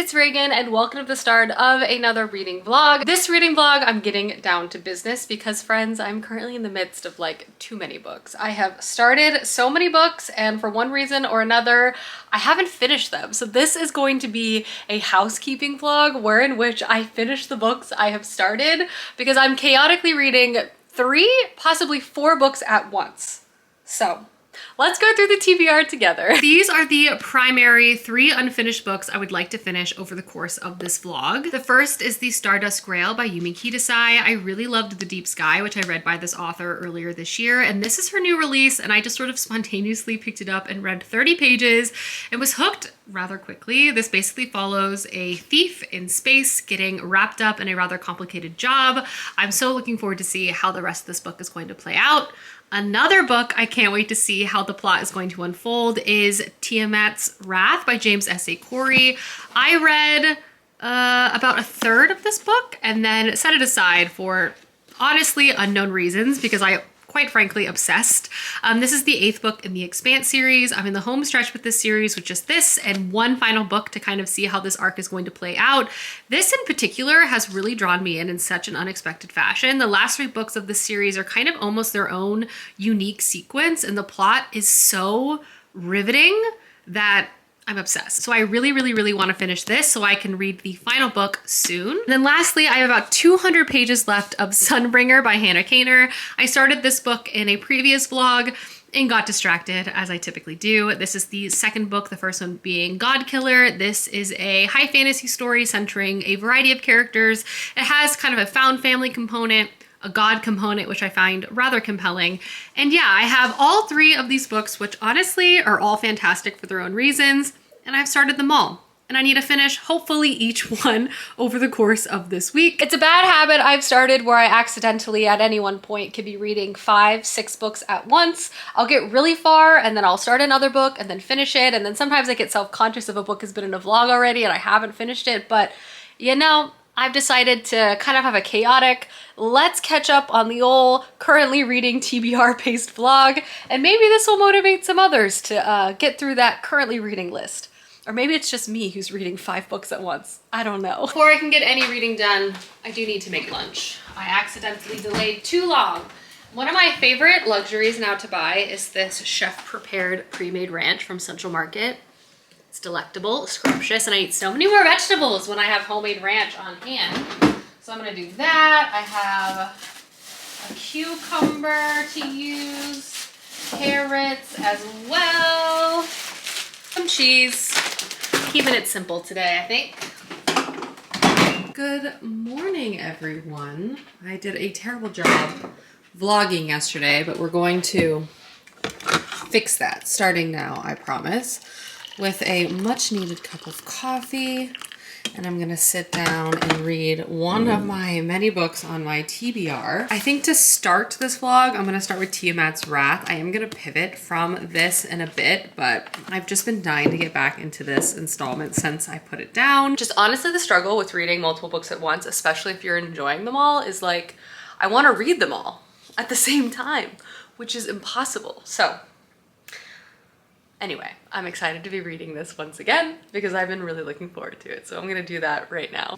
it's Reagan and welcome to the start of another reading vlog. This reading vlog, I'm getting down to business because friends, I'm currently in the midst of like too many books. I have started so many books and for one reason or another, I haven't finished them. So this is going to be a housekeeping vlog wherein which I finish the books I have started because I'm chaotically reading 3, possibly 4 books at once. So let's go through the TBR together. These are the primary 3 unfinished books I would like to finish over the course of this vlog. The first is The Stardust Grail by Yumi Kitase. I really loved The Deep Sky, which I read by this author earlier this year, and this is her new release, and I just sort of spontaneously picked it up and read 30 pages and was hooked rather quickly. This basically follows a thief in space getting wrapped up in a rather complicated job. I'm so looking forward to see how the rest of this book is going to play out. Another book I can't wait to see how the plot is going to unfold is Tiamat's Wrath by James S.A. Corey. I read about a third of this book and then set it aside for honestly unknown reasons because I quite frankly obsessed. This is the 8th book in the Expanse series. I'm in the home stretch with this series with just this and one final book to kind of see how this arc is going to play out. This in particular has really drawn me in such an unexpected fashion. The last 3 books of this series are kind of almost their own unique sequence and the plot is so riveting that I'm obsessed. So I really want to finish this so I can read the final book soon. And then lastly, I have about 200 pages left of Sunbringer by Hannah Kaner. I started this book in a previous vlog and got distracted as I typically do. This is the second book, the first one being Godkiller. This is a high fantasy story centering a variety of characters. It has kind of a found family component, a god component, which I find rather compelling. And yeah, I have all 3 of these books, which honestly are all fantastic for their own reasons, and I've started them all. And I need to finish hopefully each one over the course of this week. It's a bad habit I've started where I accidentally at any one point could be reading 5, 6 books at once. I'll get really far and then I'll start another book and then finish it. And then sometimes I get self-conscious if a book has been in a vlog already and I haven't finished it. But you know, I've decided to kind of have a chaotic, let's catch up on the old currently reading TBR paced vlog, and maybe this will motivate some others to get through that currently reading list. Or maybe it's just me who's reading 5 books at once. I don't know. Before I can get any reading done, I do need to make lunch. I accidentally delayed too long. One of my favorite luxuries now to buy is this chef-prepared pre-made ranch from Central Market. It's delectable, scrumptious, and I eat so many more vegetables when I have homemade ranch on hand. So I'm gonna do that. I have a cucumber to use, carrots as well, some cheese. Keeping it simple today, I think. Good morning, everyone. I did a terrible job vlogging yesterday, but we're going to fix that starting now, I promise, with a much needed cup of coffee, and I'm gonna sit down and read one of my many books on my TBR. I think to start this vlog, I'm gonna start with Tiamat's Wrath. I am gonna pivot from this in a bit, but I've just been dying to get back into this installment since I put it down. Just honestly, the struggle with reading multiple books at once, especially if you're enjoying them all, is like, I wanna read them all at the same time, which is impossible. So anyway, I'm excited to be reading this once again because I've been really looking forward to it. So I'm gonna do that right now.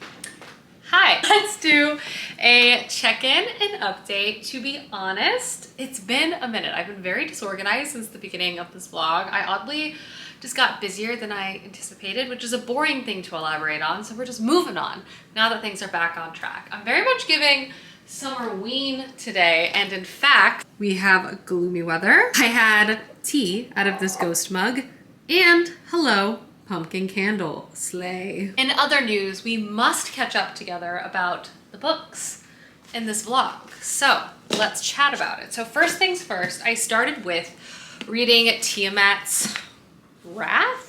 Hi, let's do a check-in and update. To be honest, it's been a minute. I've been very disorganized since the beginning of this vlog. I oddly just got busier than I anticipated, which is a boring thing to elaborate on. So we're just moving on now that things are back on track. I'm very much giving Summerween today, and in fact we have gloomy weather. I had tea out of this ghost mug and hello pumpkin candle slay. In other news, we must catch up together about the books in this vlog, so let's chat about it. So first things first, I started with reading Tiamat's Wrath.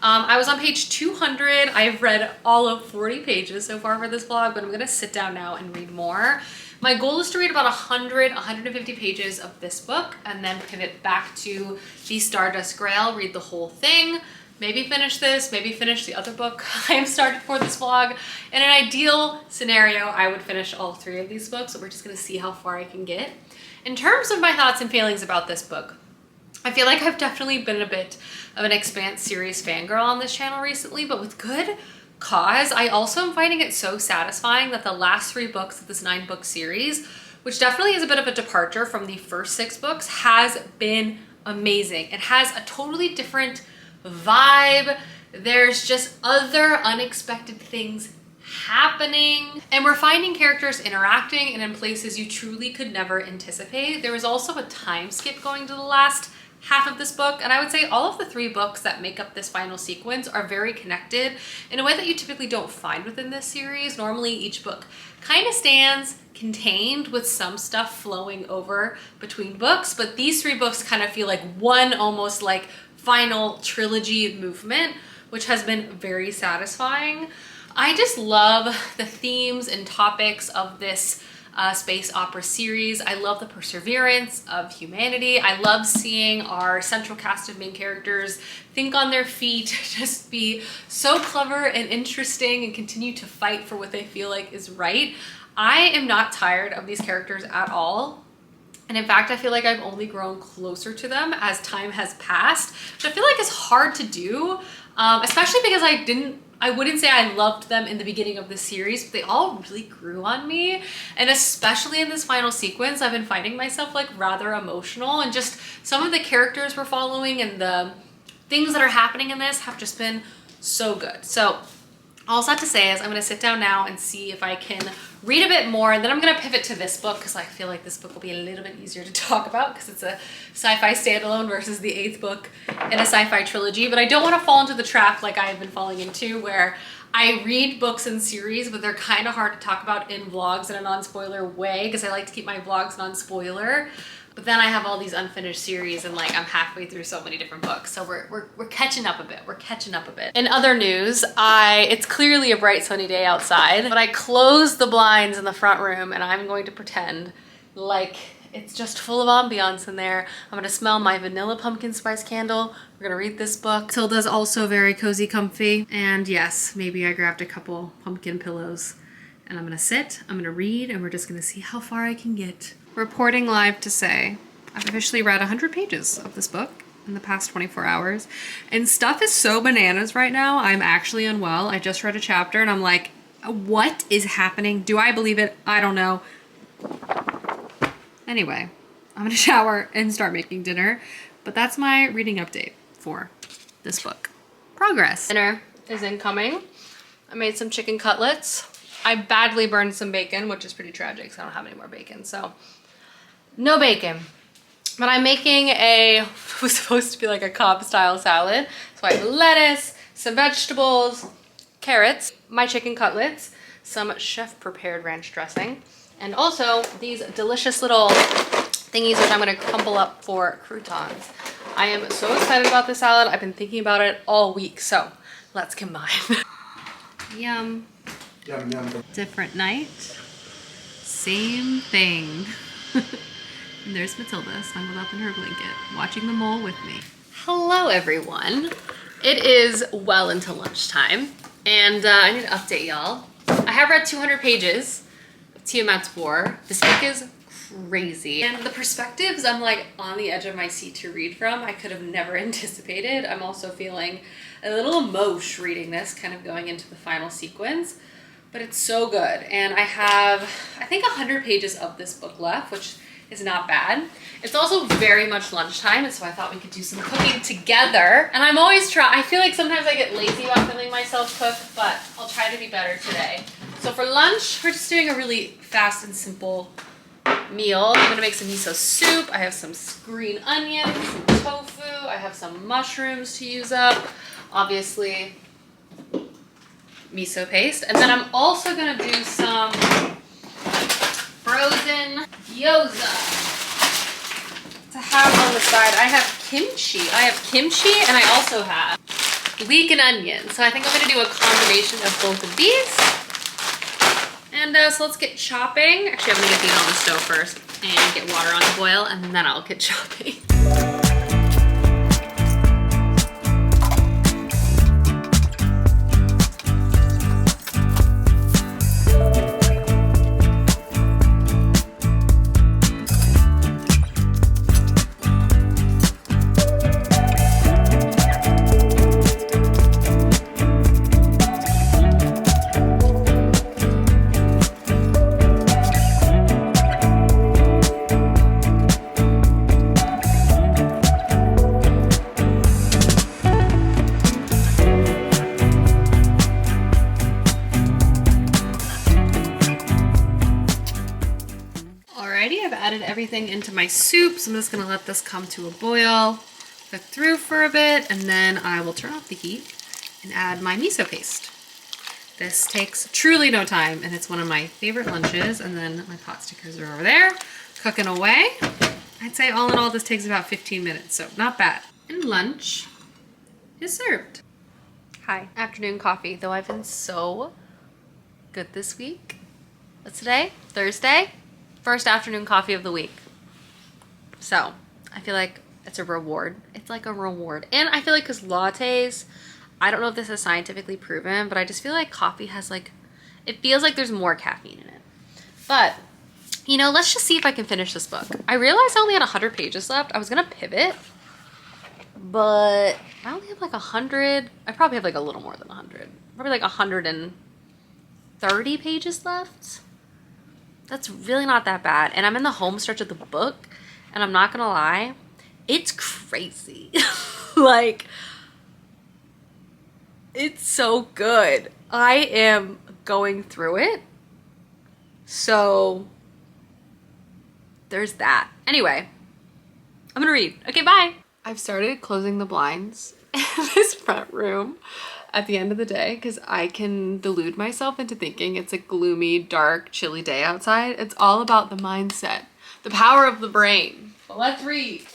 I was on page 200. I've read all of 40 pages so far for this vlog, but I'm gonna sit down now and read more. My goal is to read about 100, 150 pages of this book and then pivot back to The Stardust Grail, read the whole thing, maybe finish this, maybe finish the other book I have started for this vlog. In an ideal scenario, I would finish all 3 of these books, so we're just gonna see how far I can get. In terms of my thoughts and feelings about this book, I feel like I've definitely been a bit of an Expanse series fangirl on this channel recently, but with good cause, I also am finding it so satisfying that the last 3 books of this 9-book series, which definitely is a bit of a departure from the first 6 books, has been amazing. It has a totally different vibe. There's just other unexpected things happening, and we're finding characters interacting and in places you truly could never anticipate. There was also a time skip going to the last half of this book, and I would say all of the 3 books that make up this final sequence are very connected in a way that you typically don't find within this series. Normally each book kind of stands contained with some stuff flowing over between books, but these 3 books kind of feel like one almost like final trilogy movement, which has been very satisfying. I just love the themes and topics of this space opera series. I love the perseverance of humanity. I love seeing our central cast of main characters think on their feet, just be so clever and interesting and continue to fight for what they feel like is right. I am not tired of these characters at all. And in fact, I feel like I've only grown closer to them as time has passed, which I feel like is hard to do, especially because I wouldn't say I loved them in the beginning of the series, but they all really grew on me. And especially in this final sequence, I've been finding myself like rather emotional, and just some of the characters we're following and the things that are happening in this have just been so good. So all that to say is I'm gonna sit down now and see if I can read a bit more, and then I'm gonna pivot to this book because I feel like this book will be a little bit easier to talk about because it's a sci-fi standalone versus the 8th book in a sci-fi trilogy. But I don't want to fall into the trap like I have been falling into, where I read books in series, but they're kind of hard to talk about in vlogs in a non-spoiler way because I like to keep my vlogs non-spoiler. But then I have all these unfinished series and like I'm halfway through so many different books. So we're catching up a bit. We're catching up a bit. In other news, it's clearly a bright sunny day outside, but I closed the blinds in the front room and I'm going to pretend like it's just full of ambiance in there. I'm gonna smell my vanilla pumpkin spice candle. We're gonna read this book. Tilda's also very cozy, comfy. And yes, maybe I grabbed a couple pumpkin pillows and I'm gonna sit, I'm gonna read, and we're just gonna see how far I can get. Reporting live to say, I've officially read 100 pages of this book in the past 24 hours. And stuff is so bananas right now. I'm actually unwell. I just read a chapter and I'm like, what is happening? Do I believe it? I don't know. Anyway, I'm gonna shower and start making dinner. But that's my reading update for this book. Progress. Dinner is incoming. I made some chicken cutlets. I badly burned some bacon, which is pretty tragic because I don't have any more bacon. So no bacon, but I'm making it was supposed to be like a Cobb style salad. So I have lettuce, some vegetables, carrots, my chicken cutlets, some chef prepared ranch dressing, and also these delicious little thingies which I'm gonna crumble up for croutons. I am so excited about this salad. I've been thinking about it all week, so let's combine. Yum. Yum, yum. Different night, same thing. And there's Matilda snuggled up in her blanket, watching the mole with me. Hello, everyone. It is well into lunchtime, and I need to update y'all. I have read 200 pages of Tiamat's War. This book is crazy. And the perspectives I'm like on the edge of my seat to read from, I could have never anticipated. I'm also feeling a little emotion reading this, kind of going into the final sequence. But it's so good. And I have, I think 100 pages of this book left, which is not bad. It's also very much lunchtime, and so I thought we could do some cooking together. And I'm always I feel like sometimes I get lazy about feeling myself cook, but I'll try to be better today. So for lunch, we're just doing a really fast and simple meal. I'm gonna make some miso soup. I have some green onions, some tofu. I have some mushrooms to use up. Obviously, miso paste. And then I'm also gonna do some frozen gyoza to have on the side. I have kimchi. And I also have leek and onion. So I think I'm gonna do a combination of both of these. And so let's get chopping. Actually, I'm gonna get these on the stove first and get water on the boil, and then I'll get chopping. everything into my soup. So I'm just gonna let this come to a boil, cook through for a bit, and then I will turn off the heat and add my miso paste. This takes truly no time, and it's one of my favorite lunches. And then my pot stickers are over there, cooking away. I'd say all in all, this takes about 15 minutes, so not bad. And lunch is served. Hi, afternoon coffee, though I've been so good this week. What's today? Thursday? First afternoon coffee of the week. So I feel like it's a reward. It's like a reward. And I feel like because lattes, I don't know if this is scientifically proven, but I just feel like coffee has like, it feels like there's more caffeine in it. But, you know, let's just see if I can finish this book. I realized I only had 100 pages left. I was gonna pivot, but I only have like 100. I probably have like a little more than 100. Probably like 130 pages left. That's really not that bad. And I'm in the home stretch of the book, and I'm not gonna lie, it's crazy. Like, it's so good. I am going through it. So there's that. Anyway, I'm gonna read. Okay, bye. I've started closing the blinds in this front room at the end of the day because I can delude myself into thinking it's a gloomy, dark, chilly day outside. It's all about the mindset, the power of the brain. But let's read.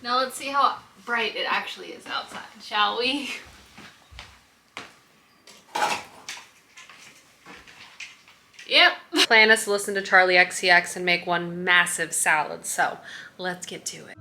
Now let's see how bright it actually is outside, shall we? Yep. Plan is to listen to Charli XCX and make one massive salad, so let's get to it.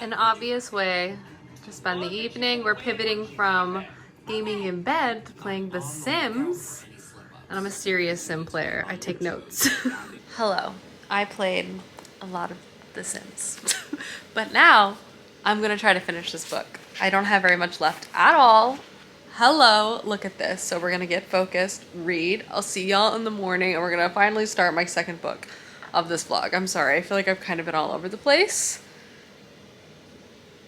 An obvious way to spend the evening. We're pivoting from gaming in bed to playing The Sims. And I'm a serious Sim player. I take notes. Hello. I played a lot of The Sims. But now I'm gonna try to finish this book. I don't have very much left at all. Hello, look at this. So we're gonna get focused, read. I'll see y'all in the morning, and we're gonna finally start my second book of this vlog. I'm sorry, I feel like I've kind of been all over the place,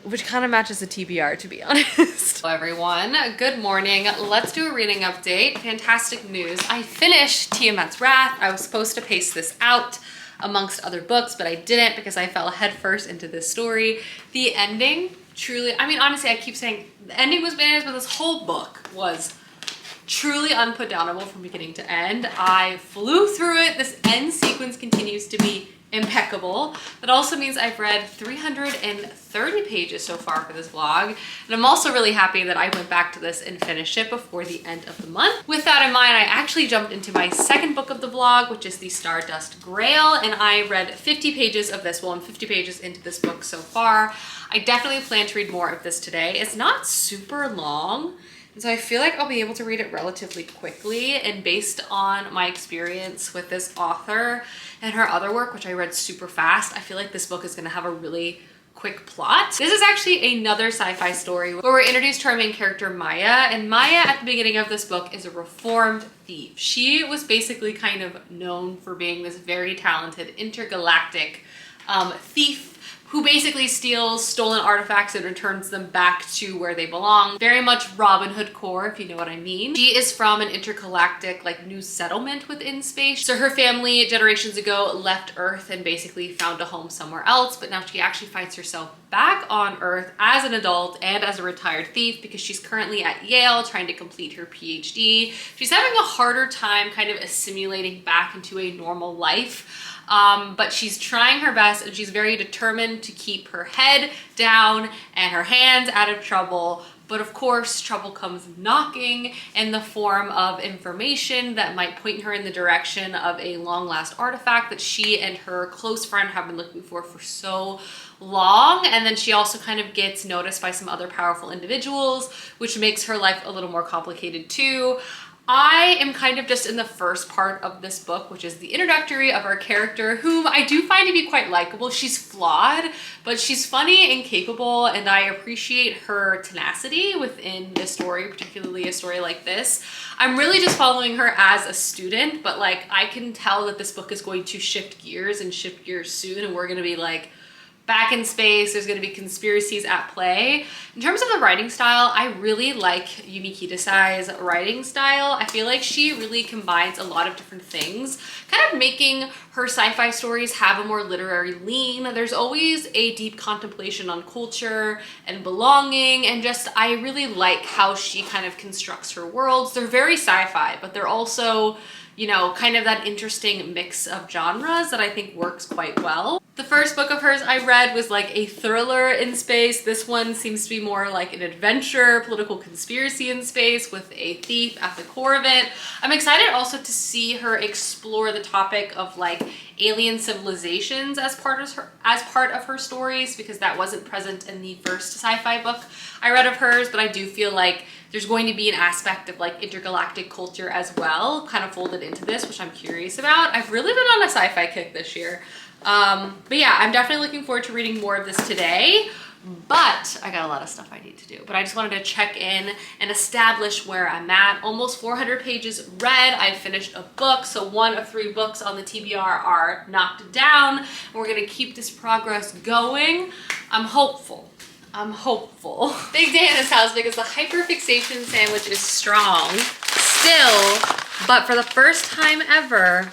which kind of matches the TBR, to be honest. Hello everyone, good morning. Let's do a reading update. Fantastic news. I finished Tiamat's Wrath. I was supposed to pace this out amongst other books, but I didn't because I fell headfirst into this story. The ending, truly, I mean, honestly, I keep saying the ending was bananas, but this whole book was truly unputdownable from beginning to end. I flew through it. This end sequence continues to be impeccable. That also means I've read 330 pages so far for this vlog, and I'm also really happy that I went back to this and finished it before the end of the month. With that in mind, I actually jumped into my second book of the vlog, which is the Stardust Grail, and I read 50 pages of this. Well, I'm 50 pages into this book so far. I definitely plan to read more of this today. It's not super long. And so I feel like I'll be able to read it relatively quickly, and based on my experience with this author and her other work, which I read super fast, I feel like this book is gonna have a really quick plot. This is actually another sci-fi story where we're introduced to our main character Maya, and Maya at the beginning of this book is a reformed thief. She was basically kind of known for being this very talented intergalactic thief who basically steals stolen artifacts and returns them back to where they belong. Very much Robin Hood core, if you know what I mean. She is from an intergalactic like new settlement within space. So her family generations ago left Earth and basically found a home somewhere else, but now she actually finds herself back on Earth as an adult and as a retired thief because she's currently at Yale trying to complete her PhD. She's having a harder time kind of assimilating back into a normal life. But she's trying her best, and she's very determined to keep her head down and her hands out of trouble. But of course, trouble comes knocking in the form of information that might point her in the direction of a long-lost artifact that she and her close friend have been looking for so long. And then she also kind of gets noticed by some other powerful individuals, which makes her life a little more complicated too. I am kind of just in the first part of this book, which is the introductory of our character, whom I do find to be quite likable. She's flawed, but she's funny and capable, and I appreciate her tenacity within the story, particularly a story like this. I'm really just following her as a student, but like I can tell that this book is going to shift gears and shift gears soon, and we're gonna be like back in space. There's going to be conspiracies at play. In terms of the writing style, I really like Yumi Kitasae's writing style. I feel like she really combines a lot of different things, kind of making her sci-fi stories have a more literary lean. There's always a deep contemplation on culture and belonging, and just I really like how she kind of constructs her worlds. They're very sci-fi, but they're also, you know, kind of that interesting mix of genres that I think works quite well. The first book of hers I read was like a thriller in space. This one seems to be more like an adventure, political conspiracy in space with a thief at the core of it. I'm excited also to see her explore the topic of like alien civilizations as part of her stories, because that wasn't present in the first sci-fi book I read of hers, but I do feel like there's going to be an aspect of like intergalactic culture as well, kind of folded into this, which I'm curious about. I've really been on a sci-fi kick this year. But yeah, I'm definitely looking forward to reading more of this today, but I got a lot of stuff I need to do. But I just wanted to check in and establish where I'm at. Almost 400 pages read. I finished a book, so 1 of 3 books on the TBR are knocked down. We're gonna keep this progress going. I'm hopeful. I'm hopeful. Big day in this house because the hyperfixation sandwich is strong still, but for the first time ever,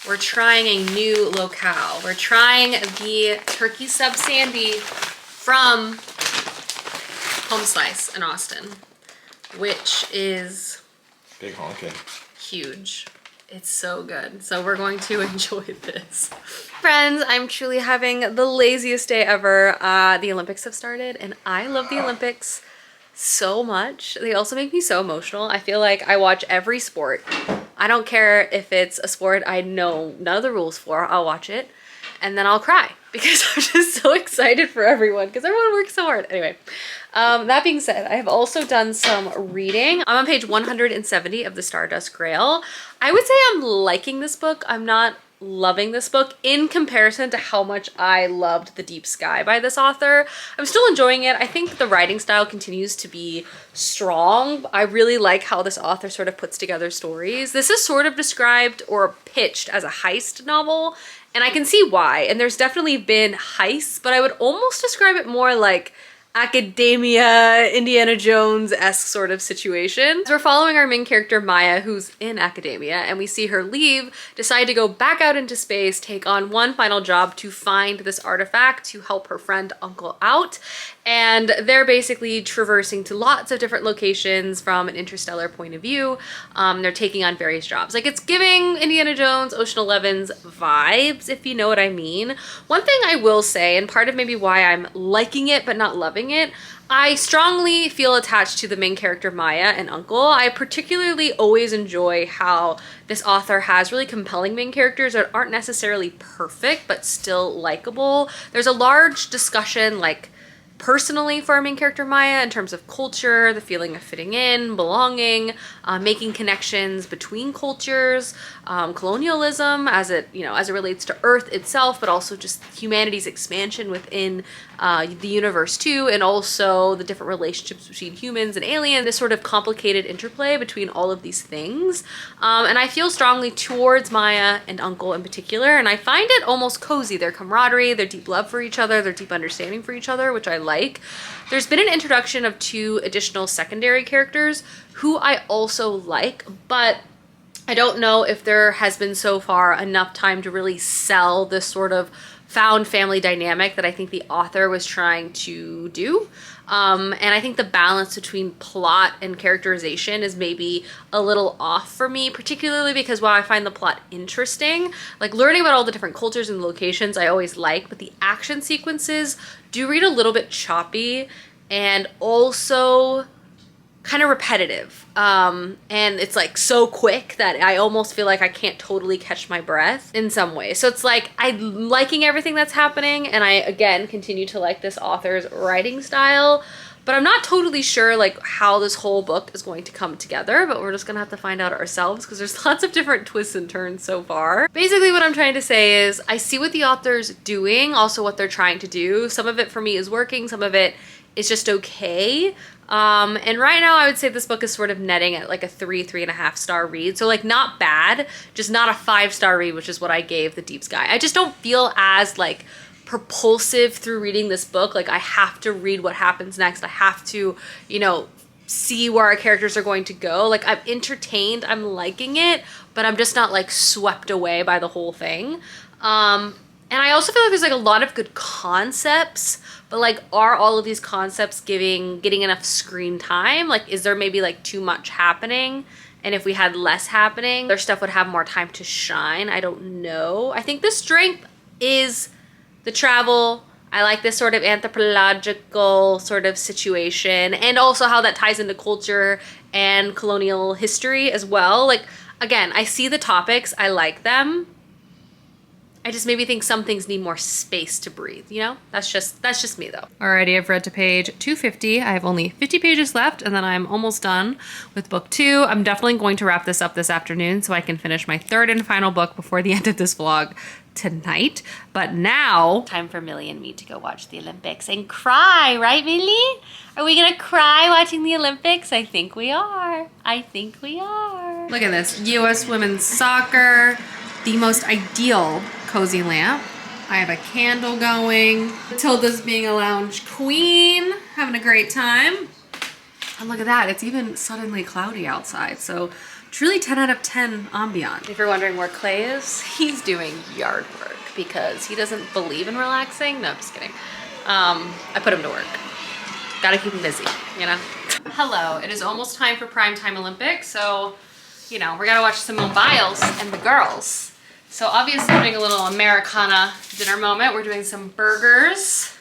we're trying a new locale. We're trying the turkey sub sandy from Home Slice in Austin, which is big honking. Huge. It's so good. So we're going to enjoy this. Friends, I'm truly having the laziest day ever. The Olympics have started and I love the Olympics so much. They also make me so emotional. I feel like I watch every sport. I don't care if it's a sport I know none of the rules for, I'll watch it and then I'll cry because I'm just so excited for everyone because everyone works so hard. Anyway, that being said, I have also done some reading. I'm on page 170 of the Stardust Grail. I would say I'm liking this book. I'm not loving this book in comparison to how much I loved The Deep Sky by this author. I'm still enjoying it. I think the writing style continues to be strong. I really like how this author sort of puts together stories. This is sort of described or pitched as a heist novel, and I can see why. And there's definitely been heists, but I would almost describe it more like academia, Indiana Jones-esque sort of situation. So we're following our main character Maya, who's in academia, and we see her leave, decide to go back out into space, take on one final job to find this artifact to help her friend Uncle out. And they're basically traversing to lots of different locations from an interstellar point of view. They're taking on various jobs. Like, it's giving Indiana Jones, Ocean 11's vibes, if you know what I mean. One thing I will say, and part of maybe why I'm liking it but not loving it, I strongly feel attached to the main character Maya and Uncle. I particularly always enjoy how this author has really compelling main characters that aren't necessarily perfect but still likable. There's a large discussion, like, personally for our main character Maya in terms of culture, the feeling of fitting in, belonging, making connections between cultures, colonialism as it, you know, as it relates to Earth itself, but also just humanity's expansion within the universe too, and also the different relationships between humans and aliens, this sort of complicated interplay between all of these things. And I feel strongly towards Maya and Uncle in particular, and I find it almost cozy, their camaraderie, their deep love for each other, their deep understanding for each other, which I like. There's been an introduction of 2 additional secondary characters who I also like, but I don't know if there has been so far enough time to really sell this sort of found family dynamic that I think the author was trying to do. And I think the balance between plot and characterization is maybe a little off for me, particularly because while I find the plot interesting, like learning about all the different cultures and locations I always like, but the action sequences do read a little bit choppy and also kind of repetitive. And it's like so quick that I almost feel like I can't totally catch my breath in some way. So it's like I'm liking everything that's happening, and I again continue to like this author's writing style, but I'm not totally sure like how this whole book is going to come together, but we're just gonna have to find out ourselves because there's lots of different twists and turns so far. Basically what I'm trying to say is I see what the author's doing, also what they're trying to do. Some of it for me is working, some of it is just okay. And right now I would say this book is sort of netting at like a 3.5 star read. So like not bad, just not a 5-star read, which is what I gave The Deep Sky. I just don't feel as like propulsive through reading this book. Like I have to read what happens next. I have to, you know, see where our characters are going to go. Like I'm entertained, I'm liking it, but I'm just not like swept away by the whole thing. And I also feel like there's like a lot of good concepts, but like are all of these concepts getting enough screen time? Like is there maybe like too much happening? And if we had less happening, their stuff would have more time to shine. I don't know. I think the strength is the travel. I like this sort of anthropological sort of situation, and also how that ties into culture and colonial history as well. Like again, I see the topics, I like them. I just maybe think some things need more space to breathe, you know? That's just me though. Alrighty, I've read to page 250. I have only 50 pages left and then I'm almost done with book 2. I'm definitely going to wrap this up this afternoon so I can finish my 3rd and final book before the end of this vlog tonight. But now, time for Millie and me to go watch the Olympics and cry, right Millie? Are we gonna cry watching the Olympics? I think we are. I think we are. Look at this, US women's soccer, the most ideal cozy lamp. I have a candle going. Matilda's being a lounge queen, having a great time. And look at that, it's even suddenly cloudy outside. So truly 10 out of 10 ambient. If you're wondering where Clay is, he's doing yard work because he doesn't believe in relaxing. No, I'm just kidding. I put him to work. Gotta keep him busy, you know? Hello, it is almost time for primetime Olympics. So, you know, we're gonna watch Simone Biles and the girls. So obviously we're doing a little Americana dinner moment. We're doing some burgers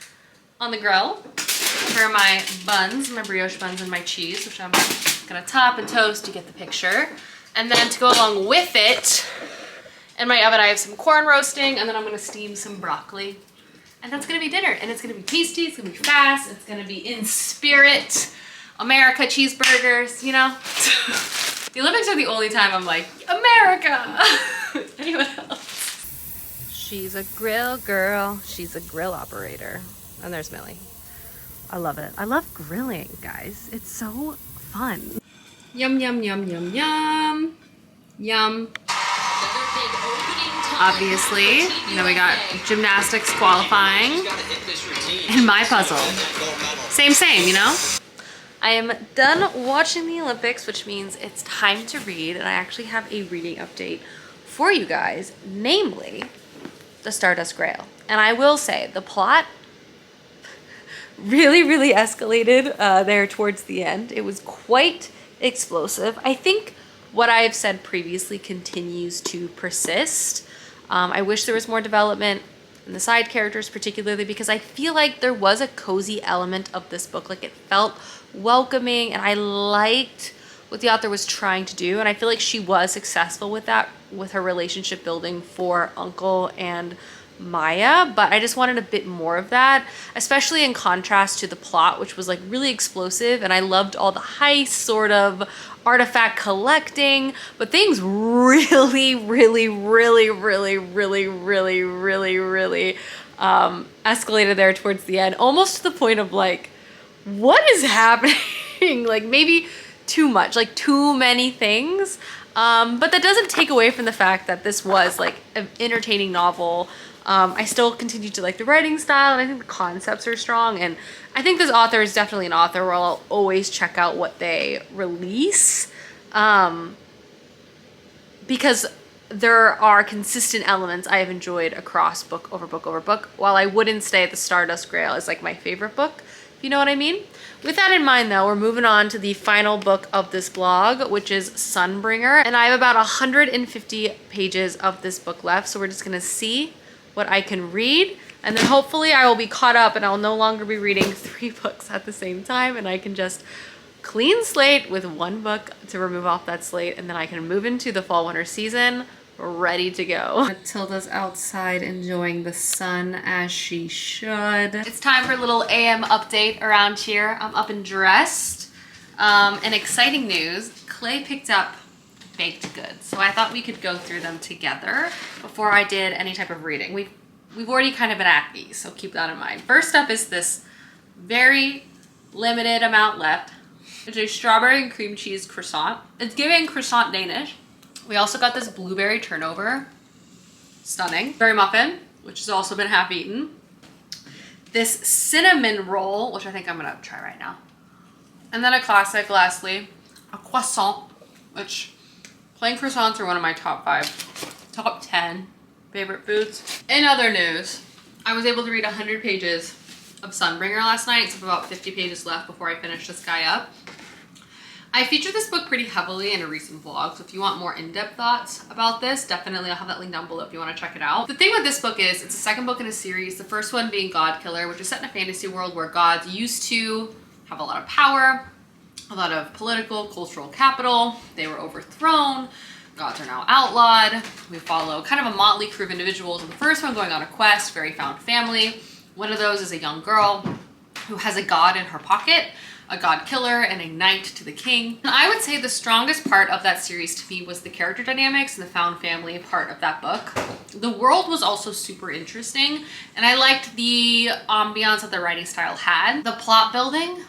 on the grill. Here are my buns, my brioche buns and my cheese, which I'm gonna top and toast, you get the picture. And then to go along with it, in my oven I have some corn roasting, and then I'm gonna steam some broccoli. And that's gonna be dinner, and it's gonna be tasty, it's gonna be fast, it's gonna be in spirit. America cheeseburgers, you know? The Olympics are the only time I'm like, America! Anyone else? She's a grill girl. She's a grill operator. And there's Millie. I love it. I love grilling, guys. It's so fun. Yum, yum, yum, yum, yum. Yum. Obviously, you know, we got gymnastics qualifying. And my puzzle. Same, you know? I am done watching the Olympics, which means it's time to read, and I actually have a reading update for you guys, namely The Stardust Grail. And I will say, the plot really escalated there towards the end. It was quite explosive. I think what I've said previously continues to persist. I wish there was more development in the side characters particularly, because I feel like there was a cozy element of this book. Like it felt welcoming, and I liked what the author was trying to do, and I feel like she was successful with that, with her relationship building for Uncle and Maya, but I just wanted a bit more of that, especially in contrast to the plot, which was like really explosive, and I loved all the heist sort of artifact collecting, but things really escalated there towards the end, almost to the point of like, what is happening? Like maybe too much, like too many things. But that doesn't take away from the fact that this was like an entertaining novel. I still continue to like the writing style, and I think the concepts are strong. And I think this author is definitely an author where I'll always check out what they release, because there are consistent elements I have enjoyed across book over book over book, while I wouldn't say The Stardust Grail is like my favorite book, if you know what I mean. With that in mind though, we're moving on to the final book of this blog, which is Sunbringer, and I have about 150 pages of this book left, so we're just gonna see what I can read, and then hopefully I will be caught up and I'll no longer be reading 3 books at the same time, and I can just clean slate with 1 book to remove off that slate, and then I can move into the fall winter season ready to go. Matilda's outside enjoying the sun as she should. It's time for a little AM update around here. I'm up and dressed. And exciting news, Clay picked up baked goods, so I thought we could go through them together before I did any type of reading. We've already kind of been at these, so keep that in mind. First up is this very limited amount left. It's a strawberry and cream cheese croissant. It's giving croissant Danish. We also got this blueberry turnover, stunning. Berry muffin, which has also been half eaten. This cinnamon roll, which I think I'm gonna try right now. And then a classic, lastly, a croissant, which plain croissants are one of my top 10 favorite foods. In other news, I was able to read 100 pages of Sunbringer last night, so I have about 50 pages left before I finish this guy up. I featured this book pretty heavily in a recent vlog, so if you want more in-depth thoughts about this, definitely I'll have that link down below if you want to check it out. The thing with this book is it's the second book in a series, the first one being God Killer, which is set in a fantasy world where gods used to have a lot of power, a lot of political, cultural capital. They were overthrown. Gods are now outlawed. We follow kind of a motley crew of individuals. In the first one, going on a quest, very found family. One of those is a young girl who has a god in her pocket, a god killer, and a knight to the king. And I would say the strongest part of that series to me was the character dynamics and the found family part of that book. The world was also super interesting, and I liked the ambiance that the writing style had. The plot building,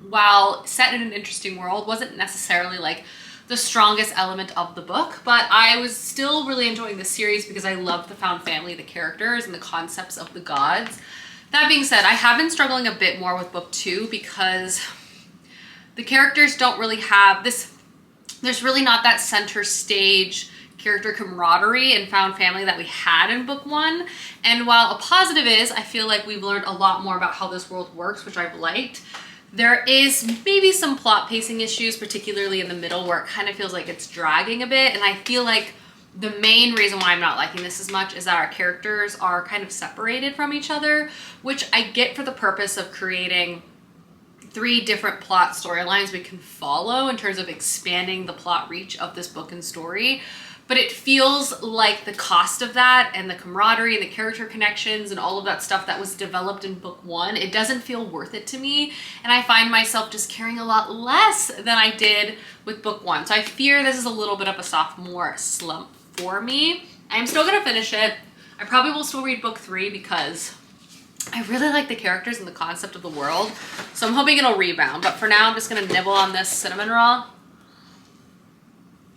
while set in an interesting world, wasn't necessarily like the strongest element of the book, but I was still really enjoying this series because I loved the found family, the characters, and the concepts of the gods. That being said, I have been struggling a bit more with book 2 because the characters don't really have this, there's really not that center stage character camaraderie and found family that we had in book 1. And while a positive is, I feel like we've learned a lot more about how this world works, which I've liked. There is maybe some plot pacing issues, particularly in the middle where it kind of feels like it's dragging a bit. And I feel like the main reason why I'm not liking this as much is that our characters are kind of separated from each other, which I get for the purpose of creating 3 different plot storylines we can follow in terms of expanding the plot reach of this book and story. But it feels like the cost of that and the camaraderie and the character connections and all of that stuff that was developed in book 1, it doesn't feel worth it to me. And I find myself just caring a lot less than I did with book 1. So I fear this is a little bit of a sophomore slump for me. I'm still gonna finish it. I probably will still read book 3 because I really like the characters and the concept of the world. So I'm hoping it'll rebound. But for now, I'm just gonna nibble on this cinnamon roll.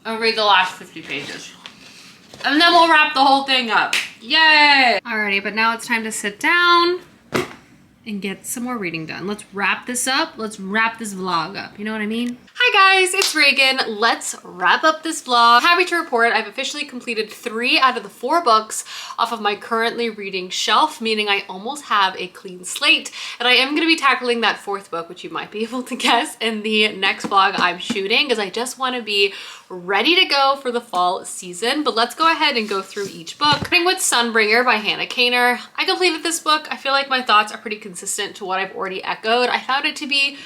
I'll read the last 50 pages. And then we'll wrap the whole thing up. Yay! Alrighty, but now it's time to sit down and get some more reading done. Let's wrap this up. Let's wrap this vlog up. You know what I mean? Hi guys, it's Reagan. Let's wrap up this vlog. Happy to report I've officially completed 3 out of the 4 books off of my currently reading shelf, meaning I almost have a clean slate. And I am going to be tackling that 4th book, which you might be able to guess, in the next vlog I'm shooting, because I just want to be ready to go for the fall season. But let's go ahead and go through each book. Starting with Sunbringer by Hannah Kaner. I completed this book. I feel like my thoughts are pretty consistent to what I've already echoed. I found it to be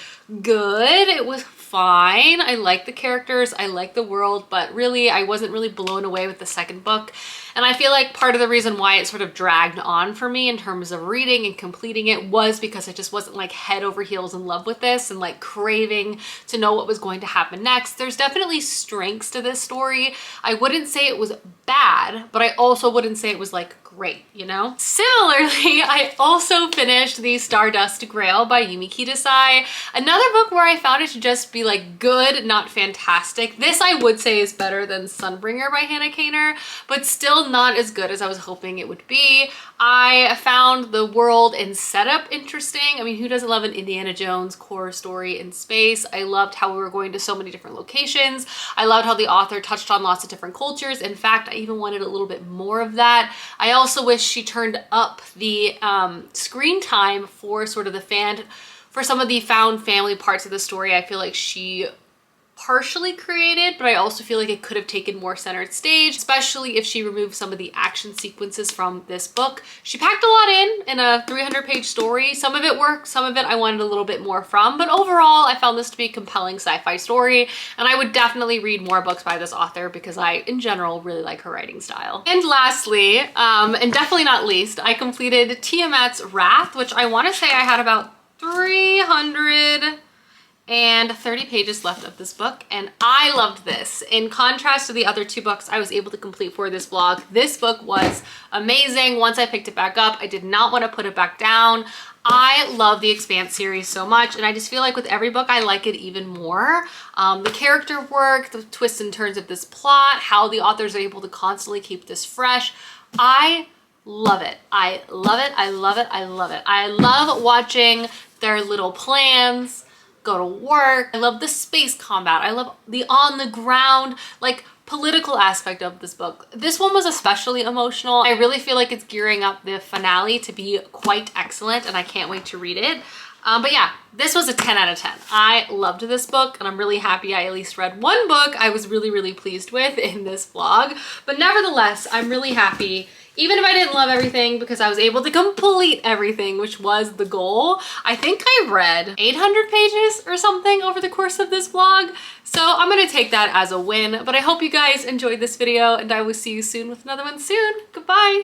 good. It was fine. fine. I like the characters, I like the world, but really I wasn't really blown away with the second book. And I feel like part of the reason why it sort of dragged on for me in terms of reading and completing it was because I just wasn't like head over heels in love with this and like craving to know what was going to happen next. There's definitely strengths to this story. I wouldn't say it was bad, but I also wouldn't say it was like great, you know? Similarly, I also finished the Stardust Grail by Yumi Kidasai, another book where I found it to just be like good, not fantastic. This I would say is better than Sunbringer by Hannah Kaner, but still not as good as I was hoping it would be. I found the world and setup interesting. I mean, who doesn't love an Indiana Jones core story in space? I loved how we were going to so many different locations. I loved how the author touched on lots of different cultures. In fact, I even wanted a little bit more of that. I also wish she turned up the screen time for sort of for some of the found family parts of the story. I feel like she partially created, but I also feel like it could have taken more centered stage, especially if she removed some of the action sequences from this book. She packed a lot in a 300-page story. Some of it worked, some of it I wanted a little bit more from, but overall I found this to be a compelling sci-fi story, and I would definitely read more books by this author because I, in general, really like her writing style. And lastly, and definitely not least, I completed Tiamat's Wrath, which I want to say I had about 330 pages left of this book, and I loved this. In contrast to the other two books I was able to complete for this vlog, this book was amazing. Once I picked it back up, I did not want to put it back down. I love the Expanse series so much, and I just feel like with every book I like it even more. The character work, the twists and turns of this plot, how the authors are able to constantly keep this fresh. I love it. I love it. I love it. I love it. I love watching their little plans go to work. I love the space combat. I love the on the ground, like political aspect of this book. This one was especially emotional. I really feel like it's gearing up the finale to be quite excellent, and I can't wait to read it. But yeah, this was a 10 out of 10. I loved this book, and I'm really happy I at least read one book I was really, really pleased with in this vlog. But nevertheless, I'm really happy, even if I didn't love everything, because I was able to complete everything, which was the goal. I think I read 800 pages or something over the course of this vlog. So I'm gonna take that as a win, but I hope you guys enjoyed this video, and I will see you soon with another one soon. Goodbye.